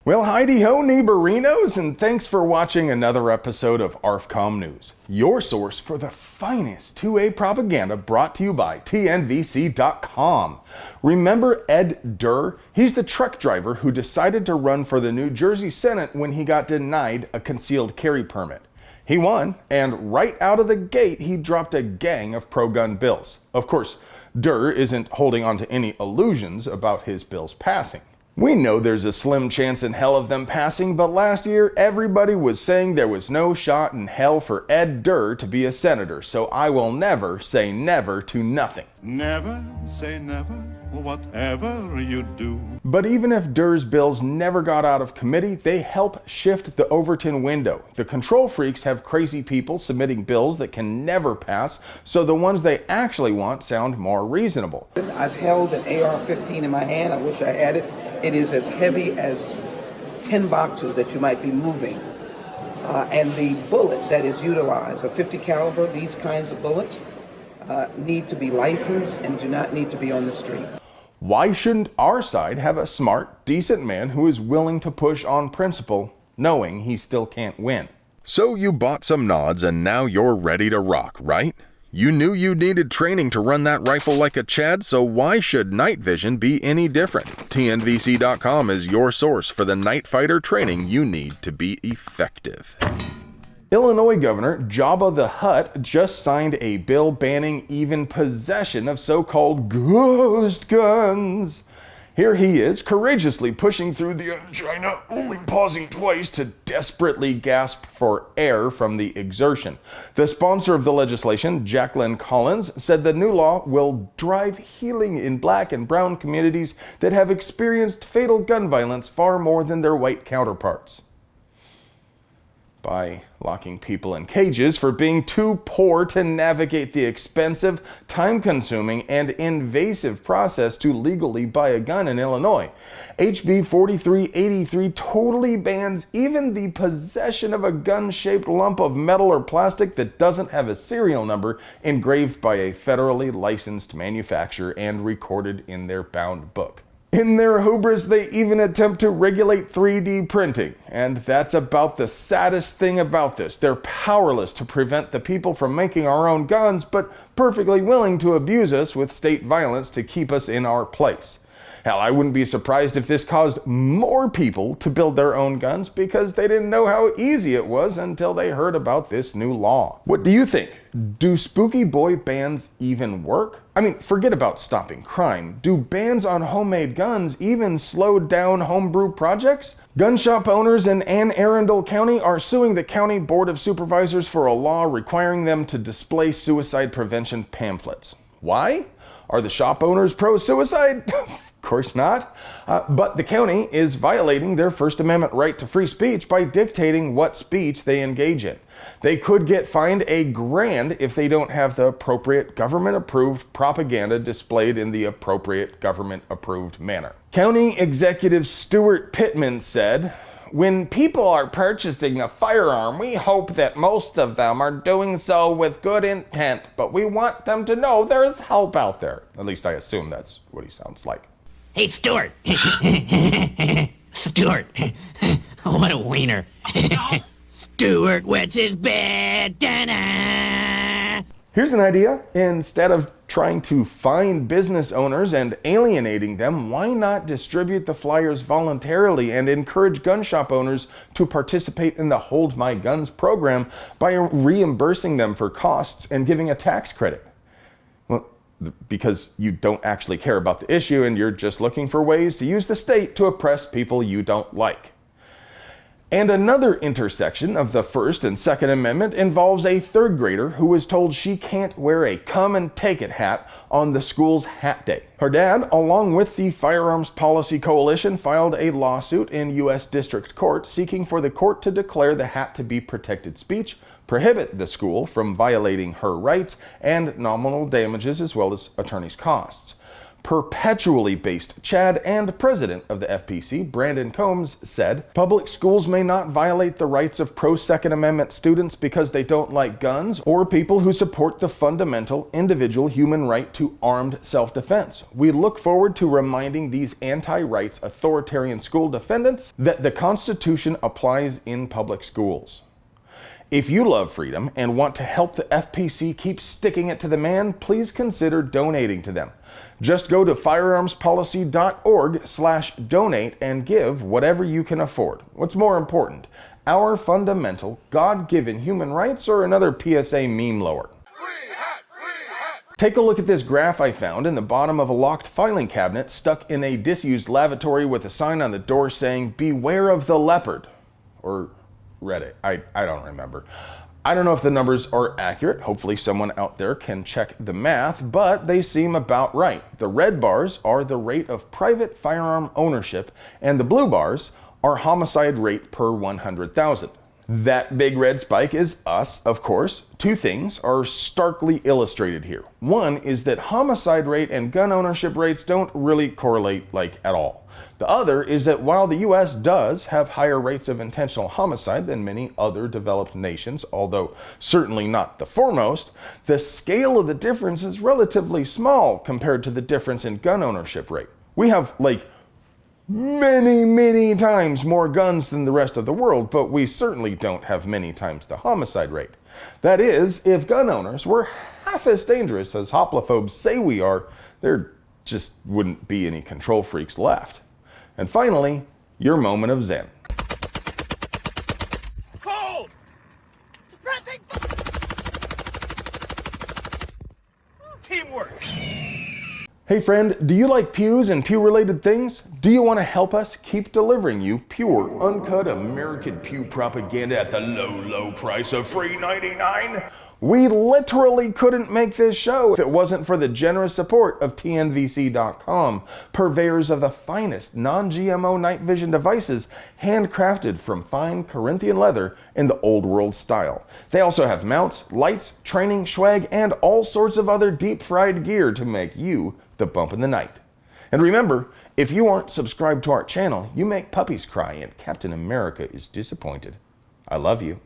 Well, heidi-ho, neighborinos, and thanks for watching another episode of ARFCOM News, your source for the finest 2A propaganda brought to you by TNVC.com. Remember Ed Durr? He's the truck driver who decided to run for the New Jersey Senate when he got denied a concealed carry permit. He won, and right out of the gate, he dropped a gang of pro-gun bills. Of course, Durr isn't holding on to any illusions about his bills passing. We know there's a slim chance in hell of them passing, but last year everybody was saying there was no shot in hell for Ed Durr to be a senator, so I will never say never to nothing. Never say never, whatever you do. But even if Durr's bills never got out of committee, they help shift the Overton window. The control freaks have crazy people submitting bills that can never pass, so the ones they actually want sound more reasonable. I've held an AR-15 in my hand. I wish I had it. It is as heavy as 10 boxes that you might be moving. And the bullet that is utilized, a 50 caliber, these kinds of bullets, need to be licensed and do not need to be on the streets. Why shouldn't our side have a smart, decent man who is willing to push on principle, knowing he still can't win? So you bought some nods and now you're ready to rock, right? You knew you needed training to run that rifle like a Chad, so why should night vision be any different? TNVC.com is your source for the night fighter training you need to be effective. Illinois Governor Jabba the Hutt just signed a bill banning even possession of so-called ghost guns. Here he is, courageously pushing through the angina, only pausing twice to desperately gasp for air from the exertion. The sponsor of the legislation, Jacqueline Collins, said the new law will drive healing in black and brown communities that have experienced fatal gun violence far more than their white counterparts. By locking people in cages for being too poor to navigate the expensive, time-consuming, and invasive process to legally buy a gun in Illinois. HB 4383 totally bans even the possession of a gun-shaped lump of metal or plastic that doesn't have a serial number engraved by a federally licensed manufacturer and recorded in their bound book. In their hubris, they even attempt to regulate 3D printing. And that's about the saddest thing about this. They're powerless to prevent the people from making our own guns, but perfectly willing to abuse us with state violence to keep us in our place. Hell, I wouldn't be surprised if this caused more people to build their own guns because they didn't know how easy it was until they heard about this new law. What do you think? Do spooky boy bans even work? I mean, forget about stopping crime. Do bans on homemade guns even slow down homebrew projects? Gun shop owners in Anne Arundel County are suing the County Board of Supervisors for a law requiring them to display suicide prevention pamphlets. Why? Are the shop owners pro-suicide? Of course not. But the county is violating their First Amendment right to free speech by dictating what speech they engage in. They could get fined $1,000 if they don't have the appropriate government-approved propaganda displayed in the appropriate government-approved manner. County Executive Stuart Pittman said, "When people are purchasing a firearm, we hope that most of them are doing so with good intent, but we want them to know there's help out there." At least I assume that's what he sounds like. Hey, Stuart. Stuart. What a wiener. Stuart wets his bed. Da-na. Here's an idea. Instead of trying to find business owners and alienating them, why not distribute the flyers voluntarily and encourage gun shop owners to participate in the Hold My Guns program by reimbursing them for costs and giving a tax credit? Well, because you don't actually care about the issue and you're just looking for ways to use the state to oppress people you don't like. And another intersection of the First and Second Amendment involves a third grader who was told she can't wear a come and take it hat on the school's hat day. Her dad, along with the Firearms Policy Coalition, filed a lawsuit in U.S. District Court seeking for the court to declare the hat to be protected speech, prohibit the school from violating her rights, and nominal damages as well as attorney's costs. perpetually based Chad and president of the FPC, Brandon Combs, said, "Public schools may not violate the rights of pro-Second Amendment students because they don't like guns or people who support the fundamental individual human right to armed self-defense. We look forward to reminding these anti-rights authoritarian school defendants that the Constitution applies in public schools." If you love freedom and want to help the FPC keep sticking it to the man, please consider donating to them. Just go to firearmspolicy.org/donate and give whatever you can afford. What's more important, our fundamental, God-given human rights or another PSA meme lower? Take a look at this graph I found in the bottom of a locked filing cabinet stuck in a disused lavatory with a sign on the door saying, "Beware of the leopard." Or Reddit. I don't remember. I don't know if the numbers are accurate. Hopefully someone out there can check the math, but they seem about right. The red bars are the rate of private firearm ownership, and the blue bars are homicide rate per 100,000. That big red spike is us, of course. Two things are starkly illustrated here. One is that homicide rate and gun ownership rates don't really correlate at all. The other is that while the US does have higher rates of intentional homicide than many other developed nations, although certainly not the foremost, the scale of the difference is relatively small compared to the difference in gun ownership rate. We have many times more guns than the rest of the world, but we certainly don't have many times the homicide rate. That is, if gun owners were half as dangerous as hoplophobes say we are, there just wouldn't be any control freaks left. And finally, your moment of zen. Cold! Suppressing! Teamwork! Hey friend, do you like pews and pew-related things? Do you want to help us keep delivering you pure, uncut American pew propaganda at the low price of free $99? We literally couldn't make this show if it wasn't for the generous support of TNVC.com, purveyors of the finest non-GMO night vision devices handcrafted from fine Corinthian leather in the old world style. They also have mounts, lights, training, swag, and all sorts of other deep-fried gear to make you the bump in the night. And remember, if you aren't subscribed to our channel, you make puppies cry and Captain America is disappointed. I love you.